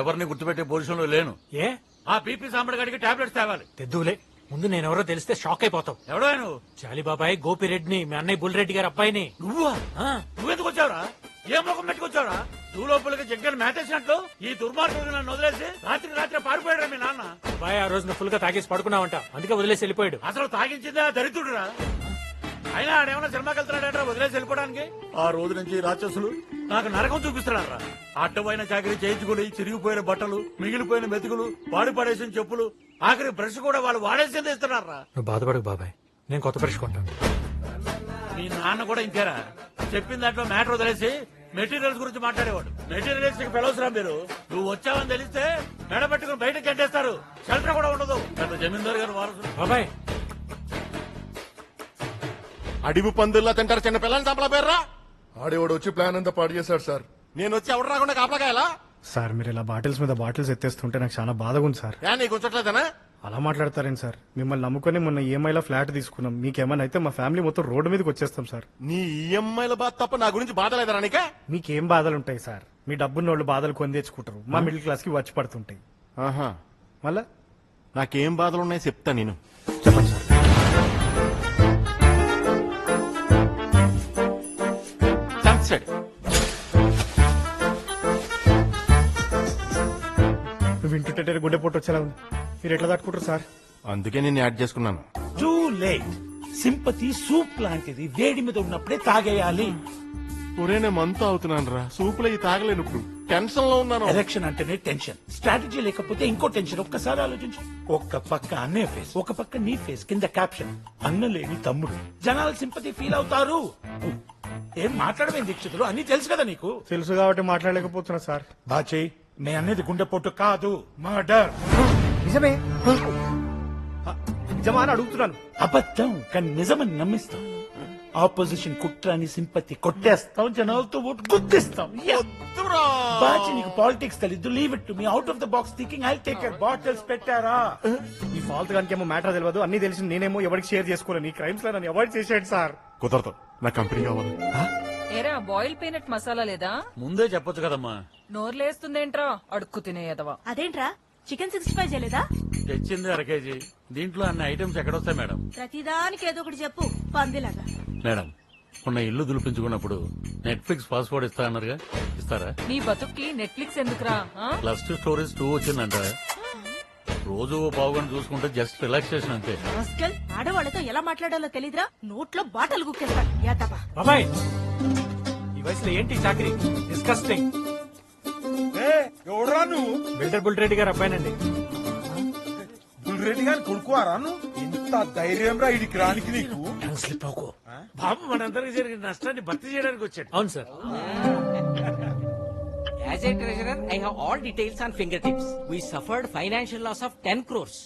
ఎవరిని గుర్తుపెట్టే పొజిషన్ లో లేను. ఏ ఆ బీపీ సాంబడి గడికి టాబ్లెట్స్ తేవాలి. తెద్దులే, ముందు నేనెవరో తెలిస్తే షాక్ అయిపోతావు. ఎవడో నువ్వు? చాలిబాబాయ్ గోపిరెడ్డిని, మీ అన్నయ్య బుల్రెడ్డి గారి అబ్బాయిని. నువ్వా? నువ్వెందుకు వచ్చావురా? ఏ ముఖం పెట్టుకొచ్చావురా? లోపలికి జగ్గని మేతేసినట్లు ఈ దుర్మార్గుడు నన్ను వదిలేసి రాత్రి పారిపోయాడు మీ నాన్న. అబ్బాయి ఆ రోజున ఫుల్ గా తాగేసి పడుకున్నావంట, అందుకే వదిలేసి వెళ్ళిపోయాడు. అసలు తాగించిందే ఆ దరిద్రుడురా. అయినా ఆడేమన్నా సినిమాకి వెళ్తున్నాడంటే వదిలేసి వెళ్ళిపోవడానికి. ఆ రోజు నుంచి రాక్షసులు నాకు నరకం చూపిస్తున్నారా. అడ్డమైన చాకరీ చేయించుకుని చిరిగిపోయిన బట్టలు, మిగిలిపోయిన మెతుకులు, వాడి పడేసిన చెప్పులు, ఆఖరి బ్రష్ కూడా వాళ్ళు వాడేసేది ఇస్తున్నారా. నువ్వు బాధపడకు బాబాయ్, నేను కొత్త బ్రష్ కొంటాను. మీ నాన్న కూడా ఇంకేరా? చెప్పిన దాంట్లో మ్యాటర్ వదిలేసి మెటీరియల్స్ గురించి మాట్లాడేవాడు. మెటీరియల్స్ ఫెలోస్ రా మీరు. నువ్వు వచ్చావని తెలిస్తే మెడబెట్టుకుని బయటకు గంటేస్తారు. షెల్టర్ కూడా ఉండదు. పెద్ద జమీందారు గారు వారసుడు. బాబాయ్ అడివి పందుల్లా తింటారు చిన్న పిల్లల్ని చంపలా పేర్రా. ఆడేవాడు వచ్చి ప్లాన్ అంతా పాడు చేశాడు సార్. నేను వచ్చి ఎవరు రాకుండా కాపలాగాయలా? సార్ మీరు ఇలా బాటిల్స్ మీద బాటిల్స్ ఎత్తేస్తుంటే నాకు చాలా బాధగా ఉంది సార్. నీకు ఉంచట్లేదనా? అలా మాట్లాడతారేం సార్? మిమ్మల్ని నమ్ముకొని మొన్న ఈఎంఐలో ఫ్లాట్ తీసుకున్నాం. మీకేమైనా అయితే మా ఫ్యామిలీ మొత్తం రోడ్డు మీదకి వచ్చేస్తాం సార్. నీ ఈఎంఐల బాధ తప్ప నా గురించి బాధ లేదరా నీకే? మీకేం బాధలు ఉంటాయి సార్? మీ డబ్బున్నోళ్ళు బాధలు కొని తెచ్చుకుంటారు, మా మిడిల్ క్లాస్ కి వచ్చి పడుతుంటాయి. ఆహా, మళ్ళా నాకేం బాధలు ఉన్నాయో చెప్తా నేను. చెప్పండి సార్. చంపేశాడు. వింటుంటే గుండె పొట్టు వచ్చేలా ఉంది. మీరు ఎట్లా తట్టుకుంటారు సార్? అందుకే నేను యాడ్ చేసుకున్నాను. Too late. సింపతి సూప్ లాంటిది, వేడి మీద ఉన్నప్పుడే తాగేయాలి. ఒరే నేను మంతా అవుతున్నాను రా, సూపులు అవి తాగలేను. ఇప్పుడు టెన్షన్ లో ఉన్నాను. ఎలక్షన్ అంటేనే టెన్షన్. స్ట్రాటజీ లేకపోతే ఇంకో టెన్షన్. ఒక్కసారి ఆలోచించు. ఒక్క పక్క అన్నయ్య ఫేస్, ఒక పక్క నీ ఫేస్, కింద క్యాప్షన్ అన్న లేని తమ్ముడు. జనాలు సింపతి ఫీల్ అవుతారు. ఏం మాట్లాడమే దీక్షితులు, అన్ని తెలుసు కదా నీకు. తెలుసు కాబట్టి మాట్లాడలేకపోతున్నా సార్. బాచే, నే అనేది గుండెపోటు కాదు, మర్డర్. నిజమే నిజమా అని అడుగుతున్నాను. అబద్ధం కానీ నిజమని నమ్మిస్తాం. ఆపోజిషన్ కుట్రాని సింపతి కొట్టేస్తాం, జనాలతో ఓటు గుర్తిస్తాం. బాచి నీకు పాలిటిక్స్ తెలీదు. Leave it to me. Out of the box thinking. I take care. Bottles పెట్టారా? ఈ ఫాల్త్ గానికేమో మ్యాటర్ తెలియదు, అన్ని తెలిసి నేనేమో ఎవరికి షేర్ చేసుకోలేను. ఈ క్రైమ్స్ లో నన్ను అవాయిడ్ చేసాడు సార్. కుదరదు, నా కంపెనీ కావాలి. ఏరా బాయిల్ పీనట్ మసాలా లేదా? ముందే చెప్పొచ్చు కదమ్మా. నోర్లేస్తుందేంట్రా అడుక్కు తినేయదవా. అదేంట్రా చికెన్ 65 చేయలేదా? తెచ్చింది 1 కేజీ. దీంట్లో అన్ని ఐటమ్స్ ఎక్కడొస్తాయి మేడం? ప్రతిదానికి ఏదో ఒకటి చెప్పు పందిలాగా. మేడం, ఉన్న ఇల్లు దులిపించుకున్నప్పుడు నెట్ఫ్లిక్స్ పాస్వర్డ్ ఇస్తా అన్నారుగా, ఇస్తారా? నీ బతుక్కి నెట్ఫ్లిక్స్ ఎందుకురా? ఆ? +2 స్టోరీస్ 2 వచ్చిందంట. రోజు ఓ పావుగంట చూసుకుంటే జస్ట్ రిలాక్సేషన్ అంతే. రాస్కెల్, ఆడవాళ్ళతో ఎలా మాట్లాడాలో తెలీదురా. నోట్లో బాటలు గుక్కేస్తాడు. యాదవా. బాబాయ్ ఈ వయసులో ఏంటి చాకరీ? డిస్కస్టింగ్. ఎవడరా నువ్వు? బిల్డర్ బుల్రెడ్డి గారి అబ్బాయినండి. బుల్రెడ్డి గారిని కొడుకువారా నువ్వు? ఎంత ధైర్యం రా ఇడికి రానికి నీకు? స్లిప్ అవుకో. బాబు మనందరికి జరిగిన నష్టాన్ని భర్తీ చేయడానికి వచ్చాడు. అవును sir. As a treasurer, I have all details on fingertips. We suffered financial loss of 10 crores.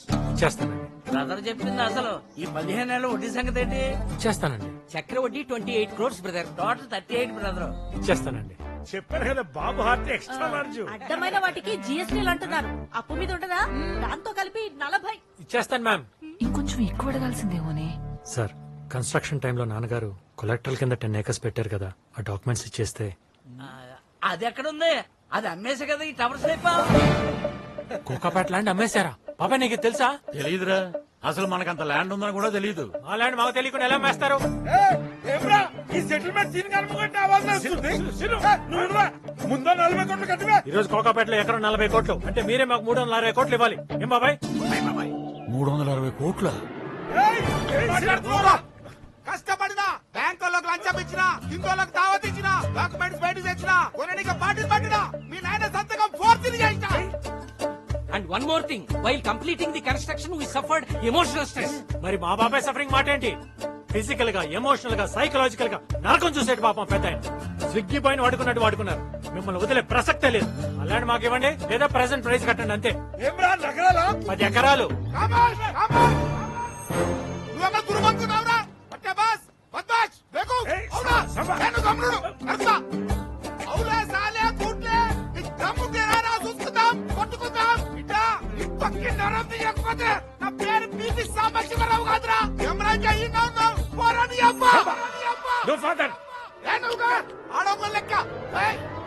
చేస్తానండి. బ్రదర్ చెప్పింది అసలు. ఈ 15 నెలల వడ్డీ సంగతి ఏంటి? చేస్తానండి. చక్ర వడ్డీ 28 crores బ్రదర్. Total 38 brother. చేస్తానండి. చెప్పారు కదా బాబు హార్ట్ ఎక్స్ట్రా లార్జ్. అడ్డమైన వాటికి జిఎస్టీలు అంటున్నారు. అప్పు మీద ఉంటదా? దాంతో కలిపి 40. ఇచ్చేస్తాను మ్యామ్. ఇంకొంచెం ఎక్కువ అడగాల్సిందేమోనే. సార్, కన్స్ట్రక్షన్ టైంలో నాన్నగారు కొలెక్టర్ల కింద 10 acres పెట్టారు కదా, ఆ డాక్యుమెంట్స్ ఇచ్చేస్తే. అది ఎక్కడుంది? అది అమ్మేసే కదా ఈ టవర్స్ అయిపో. కోకాపేట ల్యాండ్ అమ్మేశారా? బాబాయ్ నీకు తెలుసా? తెలీదురా, అసలు మనకంత ల్యాండ్ ఉందని కూడా తెలీదు. ఆ ల్యాండ్ మాకు తెలియకుండా ఎలా అమ్మేస్తారు? ఏమ్రా ఈ సెటిల్మెంట్ సీన్ కనుకుంటే ఆవాజ్ వస్తుంది. నువ్వు ముందు 40 కోట్లు కట్టివా? ఈ రోజు కోకాపేటలో ఎకరం 40 కోట్లు అంటే మీరే మాకు 360 కోట్లు ఇవ్వాలి. ఏం బాబాయ్? 360 కోట్ల? కష్టపడినా బ్యాంకులకు లంచం ఇచ్చినా, ఇంకోళ్ళకి దావత్ ఇచ్చినా, డాక్యుమెంట్స్ బయట తెచ్చినా, కొనడానికి పార్టీలు పట్టినా, మీ నాయన సంతకం ఫోర్త్ చేసినా. And one more thing, while completing the construction, we suffered emotional stress. మరి మా బాబాయ్ సఫరింగ్ మాట ఏంటి? ఫిజికల్ గా, ఎమోషనల్ గా, సైకలాజికల్ గా నరకం చూసేటి పాపం పెద్ద ఆయన. స్విగ్గీ పైన వాడుకున్నట్టు వాడుకున్నారు. మిమ్మల్ని వదిలే ప్రసక్తే లేదు. ఆ ల్యాండ్ మాకు ఇవ్వండి, లేదా ప్రెసెంట్ ప్రైస్ కట్టండి అంతే. ఏమ్రా నగరాలా? 10 ఎకరాలు. నువ్వేమో దుర్మంకున్నావురా? పట్టే బాస్ బద్మాష్ బేకు అవునా? నేను గమ్నుడు నర్సా అవులే సాలే కూట్లే నీ దమ్ము తెరారా చూసుకుందాం, కొట్టుకుందాం. ఇట్టా ఈ పక్కి నరం తీయకపోతే నా పేరు పీపీ సాంబశివరావు కాదురా. ఎమరాజ్ అయ్యింగా ఉన్నావు. పోరాని అబ్బా నో ఫాదర్. ఏనుగా ఆడొక్క లెక్క.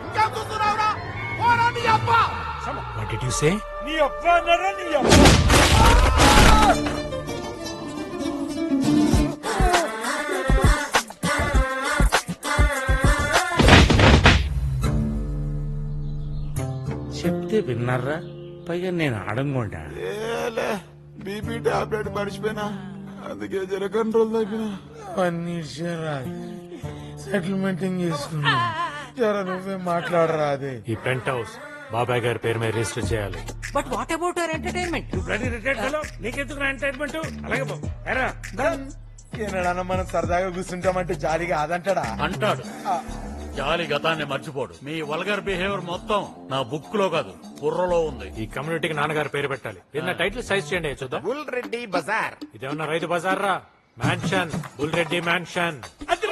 ఇంకేం చూస్తున్నావురా? పోరాని అబ్బా. What did you say? నీ అబ్బా అన్నారా నీ అబ్బా చెప్తే విన్నారా? పైగా నేను ఆడంగొండా. బీపీ టాబ్లెట్ మర్చిపోయినా, అందుకే జర కంట్రోల్ తగ్గిన. సెటిల్మెంట్ చేసుకున్నా. జర నువ్వే మాట్లాడరా అదే. ఈ పెంట్ హౌస్ బాబాయ్ గారి పేరు మీద రిజిస్టర్ చేయాలి. But what about our entertainment? Bloody retired fellow, నీకెందుకు నా ఎంటర్టైన్మెంట్? అలాగే బాబు ఎరా ఏనాడన్నా మనం సరదాగా కూర్చుంటామంటే జాలిగా అదంటాడా? అంటాడు. జాలి గతాన్ని మర్చిపోడు. మీ వల్గర్ బిహేవియర్ మొత్తం నా బుక్ లో కాదు, బుర్రలో ఉంది. ఈ కమ్యూనిటీకి నాన్నగారి పేరు పెట్టాలి. ఏదైనా టైటిల్ సైజ్ చేయండి చూద్దాం. బుల్ రెడ్డి బజార్. ఇదేమన్నా రైతు బజార్ రా? Mansion, bull Reddy mansion. అది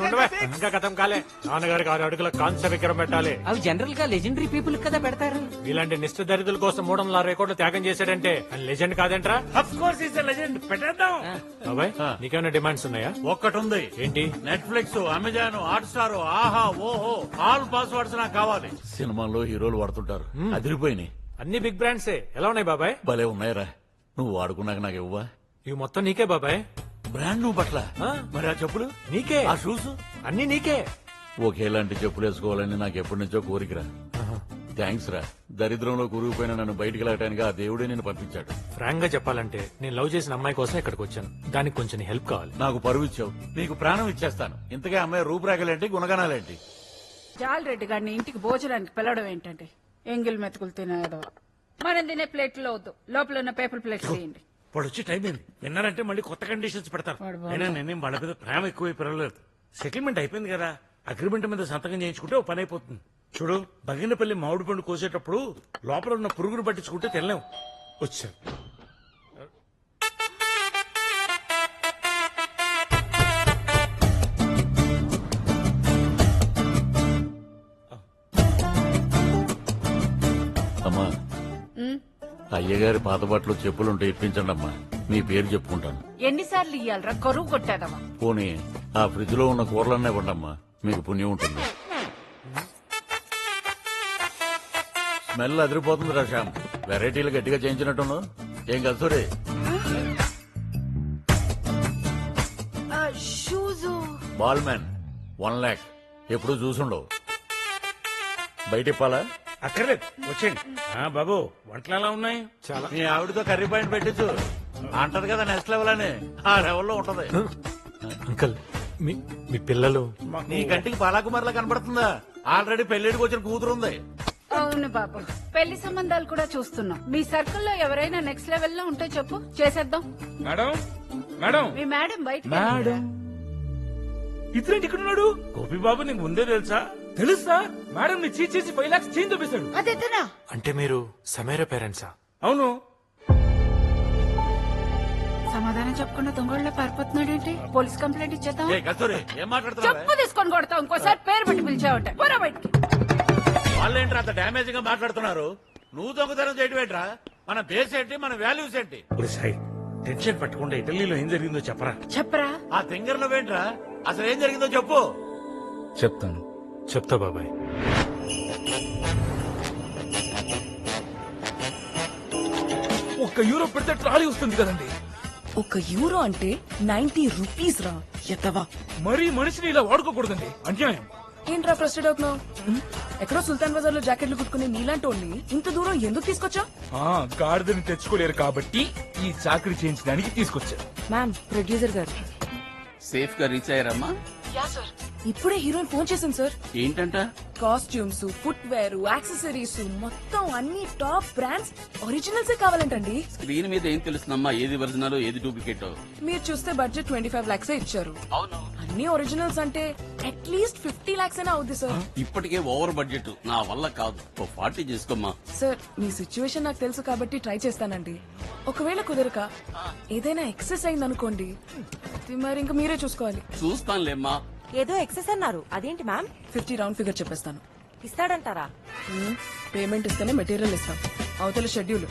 ఉండవే, ఇంకా గతం కాలే. నాన్నగారికి 6 అడుగుల కాంస్య విగ్రహం పెట్టాలి. అవి జనరల్ గా లెజెండరీ పీపుల్ కదా పెడతారు. ఇలాంటి నిష్ఠ దరిద్రుల కోసం 360 కోట్లు త్యాగం చేశాడంటే ఆయన లెజెండ్ కాదేంట్రా? Of course is legend. పెట్టేద్దాం. బాబాయ్ నీకేమైనా డిమాండ్స్ ఉన్నాయా? ఒక్కటి ఉంది. ఏంటి? నెట్ఫ్లిక్స్, అమెజాన్, హాట్ స్టార్, ఆహా, ఓహో, ఆల్ పాస్వర్డ్స్ నాకు కావాలి. సినిమాల్లో హీరోలు వాడుతుంటారు, అదిరిపోయినాయి. అన్ని బిగ్ బ్రాండ్సే. ఎలా ఉన్నాయి బాబాయ్? భలే ఉన్నాయిరా. నువ్వు వాడుకున్నాక నాకు ఇవ్వవా? ఇవి మొత్తం నీకే బాబాయ్. బ్రాండ్ నువ్వు పట్ల ఆ? మరి ఆ చెప్పులు, నీకే. ఆ షూస్ అన్ని నీకే. ఒకేలాంటి చెప్పులు వేసుకోవాలని నాకు ఎప్పటి నుంచో కోరికరా. థ్యాంక్స్ రా. దరిద్రంలో కూరుకుపోయిన నన్ను బయటికి వెళ్ళటానికి ఆ దేవుడే నేను పంపించాడు. ఫ్రాంక్ గా చెప్పాలంటే నేను లవ్ చేసిన అమ్మాయి కోసం ఇక్కడికి వచ్చాను. దానికి కొంచెం హెల్ప్ కావాలి. నాకు పరువు ఇచ్చావు, నీకు ప్రాణం ఇచ్చేస్తాను. ఇంతకే అమ్మాయి రూపురేఖలేంటి, గుణగణాలేంటి? జాలరెడ్డి గారిని ఇంటికి భోజనానికి పిలవడం ఏంటంటే ఎంగిల్ మెతుకులు తినేదో. మనం తినే ప్లేట్లో వద్దు, లోపల ఉన్న పేపర్ ప్లేట్లు తీయండి. వాడు వచ్చి టైం అయింది. విన్నారంటే మళ్ళీ కొత్త కండిషన్స్ పెడతారు. అయినా నేనేం వాళ్ళ మీద ప్రేమ ఎక్కువ పెరగలేదు. సెటిల్మెంట్ అయిపోయింది కదా, అగ్రిమెంట్ మీద సంతకం చేయించుకుంటే ఓ పని అయిపోతుంది. చూడు, బగినపల్లి మామిడి పండు కోసేటప్పుడు లోపల ఉన్న పురుగును పట్టించుకుంటే తెల్లాం. వచ్చారు. అమ్మా, అయ్యగారి పాత బట్టలు చెప్పులుంటే ఇప్పించండి అమ్మా. మీ పేరు చెప్పుకుంటాను. ఎన్నిసార్లు ఇయ్యాలరా, కరువు కొట్టేదవా? పోనీ ఆ ఫ్రిడ్జ్ లో ఉన్న కూరలన్నీ ఇవ్వండమ్మా, మీకు పుణ్యం ఉంటుంది. స్మెల్ అదిరిపోతుంది రా శ్యామ్. వెరైటీలు గట్టిగా చేయించినట్టును. ఏం కలుసురే? షూజు బాల్ మ్యాన్ 1 lakh ఎప్పుడు చూసుండవు. బయట ఇప్పాలా? అక్కర్లేదు, వచ్చేయండి. బాబు వంటలు ఎలా ఉన్నాయి? చాలా. మీ ఆవిడతో కర్రీ పాయింట్ పెట్టచ్చు అంటది కదా, నెక్స్ట్ లెవెల్ అని. ఆ లెవెల్లో ఉంటది. అంకల్ మీ పిల్లలు నీ కంటికి బాలాకుమార్లా కనబడుతుందా? ఆల్రెడీ పెళ్లిడికి వచ్చిన కూతురుంది. అవును బాబు, పెళ్లి సంబంధాలు కూడా చూస్తున్నాం. మీ సర్కిల్లో ఎవరైనా నెక్స్ట్ లెవెల్ లో ఉంటే చెప్పు, చేసేద్దాం. మేడం, మేడం, మీ మేడం బయట ఇతరేంటి ఇక్కడ ఉన్నాడు? గోపి బాబు నీకు ముందే తెలుసా? తెలుసా? మేడం నీ చేసి 5 lakhs చేంజ్ చూపిస్తాడు. అదేనా? అంటే మీరు సమేరా పేరెంట్సా? అవును. సమాధానం చెప్పకుండా దొంగళ్ళ పారిపోతున్నాడేంటి? పోలీస్ కంప్లైంట్ ఇచ్చేద్దాం. ఏ కస్తూరి, ఏం మాట్లాడుతున్నావు? చెప్పు తీసుకొని కొడతాం. ఇంకోసారి పేరు పెట్టి పిలిచావంటే పోరా బయటికి. వాళ్ళేంట్రా అంత డ్యామేజ్ గా మాట్లాడుతున్నారు? నువ్వు దొంగతనం చేయడం ఏంట్రా? మన బేస్ ఏంటి, మన వాల్యూస్ ఏంటి? ఒరే సాయి, టెన్షన్ పట్టకుండా ఇటలీలో ఏం జరిగిందో చెప్పరా. చెప్పరా. ఆ తింగర్ నువ్వేంట్రా? అసలు ఏం జరిగిందో చెప్పు. చెప్తాను. చెప్తా బాబాయ్. €1 పెడితే ట్రాలీ వస్తుంది కదండి. €1 అంటే 90 రూపీస్ రా ఎత్తవా. మరీ మనిషిని ఇలా వాడుకోకూడదండి, అన్యాయం. ఏంట్రా ఫ్రస్ట్రేట్ అవుతున్నావు? ఎక్కడో సుల్తాన్ బజార్ లో జాకెట్లు కుట్టుకునే నీలాంటి వాళ్ళని ఇంత దూరం ఎందుకు తీసుకొచ్చా? గాడిదని తెచ్చుకోలేరు కాబట్టి ఈ చాకరీ చేయించడానికి తీసుకొచ్చారు. మ్యామ్, ప్రొడ్యూసర్ గారు. సేఫ్ గా రీచ్ అయ్యారమ్మా? ఇప్పుడే హీరోయిన్ ఫోన్ చేసింది సార్. ఏంటంట? కాస్ట్యూమ్స్, ఫుట్ వేర్, యాక్సెసరీస్ మొత్తం అన్ని టాప్ బ్రాండ్స్ ఒరిజినల్స్ కావాలంటండి. స్క్రీన్ మీద ఏం తెలుస్తుందమ్మా, ఏది ఒరిజినల్ ఏది డూప్లికేట్? మీరు చూస్తే బడ్జెట్ 25 lakhs ఇచ్చారు. అవును. అన్ని ఒరిజినల్స్ అంటే అట్లీస్ట్ 50 lakhs అయినా అవుద్ది సార్. ఇప్పటికే ఓవర్ బడ్జెట్, నా వల్ల కాదు. 40 చేసుకోమ్మా. సార్, మీ సిచ్యువేషన్ నాకు తెలుసు కాబట్టి ట్రై చేస్తానండి. ఒకవేళ కుదరక ఏదైనా ఎక్సెస్ అయిందనుకోండి, అది మరి ఇంకా మీరే చూసుకోవాలి. చూస్తానులేమ్మా. ఏదో ఎక్సెస్ అన్నారు, అదేంటి మ్యామ్? 50 రౌండ్ ఫిగర్ చెప్పేస్తాను. ఇస్తాడంటారా? పేమెంట్ ఇస్తేనే మెటీరియల్ ఇస్తాం. అవతల షెడ్యూల్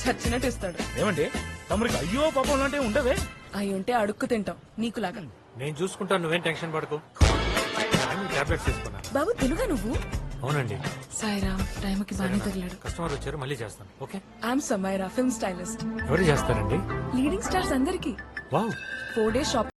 చచ్చినట్టు ఇస్తాడు. ఏమండి తమరికి అయ్యో పాపం లాంటివి ఉండవే? అయి ఉంటే అడుక్కు తింటాం నీకులాగా. నేను చూసుకుంటాను, నువ్వేం టెన్షన్ పడకు. టాబ్లెట్స్ తీసుకున్నా. బాబు తెలుగా నువ్వు? అవునండి. సాయిరామ్ టైంకి బాగానే తగిలాడు. కస్టమర్ వచ్చారు, మళ్ళీ చేస్తాను. Okay. I'm Samaira, film stylist. ఎవరు చేస్తారండి? లీడింగ్ స్టార్స్ అందరికి వావ్. 4 days shop